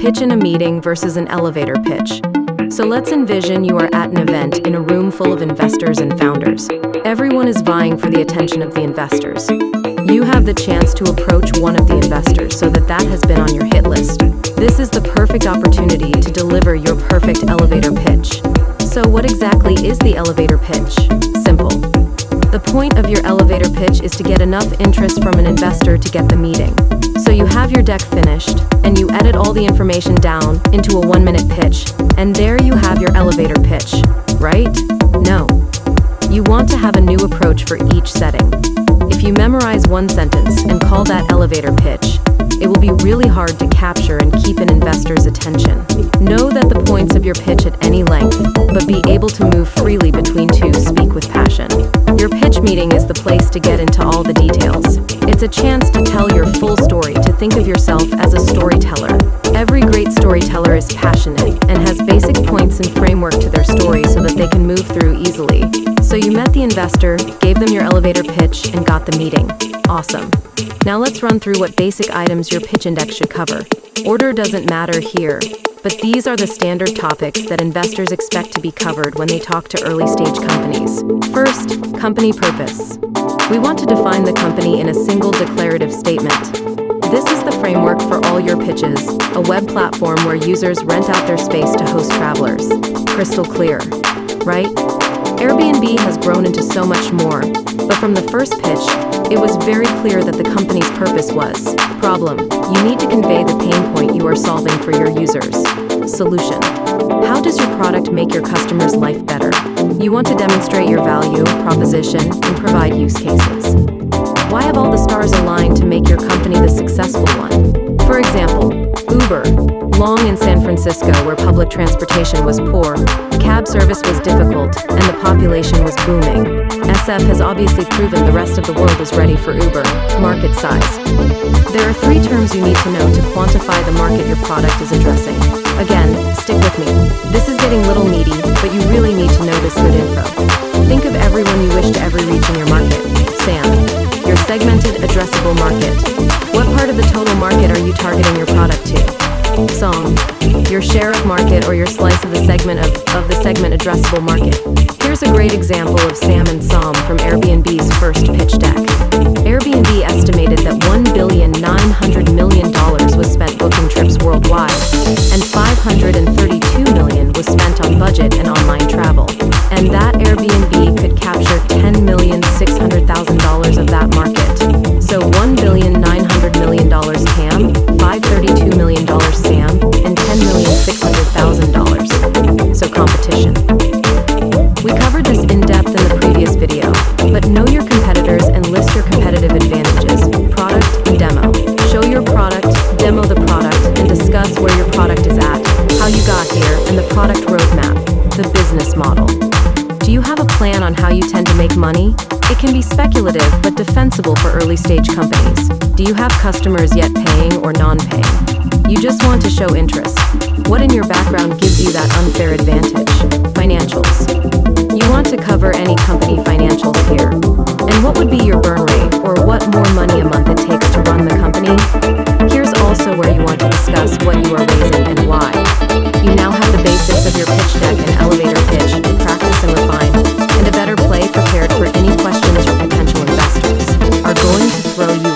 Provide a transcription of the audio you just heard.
pitch in a meeting versus an elevator pitch. So let's envision you are at an event in a room full of investors and founders. Everyone is vying for the attention of the investors. You have the chance to approach one of the investors so that has been on your hit list. This is the perfect opportunity to deliver your perfect elevator pitch. So what exactly is the elevator pitch? Simple. The point of your elevator pitch is to get enough interest from an investor to get the meeting. So you have your deck finished, and you edit all the information down into a 1-minute pitch, and there you have your elevator pitch, right? No. You want to have a new approach for each setting. If you memorize one sentence and call that elevator pitch, it will be really hard to capture and keep an investor's attention. Know that the points of your pitch at any length, but be able to move freely between two. Speak with passion. Your pitch meeting is the place to get into all the details. It's a chance to tell your full story, to think of yourself as a storyteller. Every great storyteller is passionate and has basic points and framework to their story so that they can move through easily. So you met the investor, gave them your elevator pitch, and got the meeting. Awesome. Now let's run through what basic items your pitch index should cover. Order doesn't matter here, but these are the standard topics that investors expect to be covered when they talk to early-stage companies. First, company purpose. We want to define the company in a single declarative statement. This is the framework for all your pitches, a web platform where users rent out their space to host travelers. Crystal clear, right? Airbnb has grown into so much more, but from the first pitch, it was very clear that the company's purpose was problem. You need to convey the pain point you are solving for your users. Solution. How does your product make your customer's life better? You want to demonstrate your value, proposition, and provide use cases. Why have all the stars aligned to make your company the successful one? For example, Uber, long in San Francisco where public transportation was poor, cab service was difficult, and the population was booming. SF has obviously proven the rest of the world is ready for Uber. Market size. There are 3 terms you need to know to quantify the market your product is addressing. Again, stick with me. This is getting a little meaty, but you really need to know this good info. Think of everyone you wish to ever reach in your market. SAM. Your segmented addressable market. What part of the total market are you targeting your product to? SOM. Your share of market or your slice of the segment of the segment addressable market. Here's a great example of SAM and SOM from Airbnb's first pitch deck. Airbnb estimated that $1,900,000,000 was spent booking trips worldwide, and $532 million was spent on budget and online travel. And that Airbnb could capture $10,600,000 of that market. So $1,900,000,000 TAM, $532 million SAM, and $10,600,000. So competition. We covered this in depth in the previous video, but know your competitors and list your competitive advantages. Product and demo. Show your product, demo the product, and discuss where your product is at, how you got here, and the product roadmap, the business model. Do you have a plan on how you tend to make money? It can be speculative but defensible for early-stage companies. Do you have customers yet paying or non-paying? You just want to show interest. What in your background gives you that unfair advantage? Financials. You want to cover any company financials here. And what would be your burn rate, or what more money a month it takes to run the company? Here's also where you want to discuss what you are raising and why. You now have the basics of your pitch deck and elevator pitch to practice and refine, and a better play prepared for any questions your potential investors are going to throw you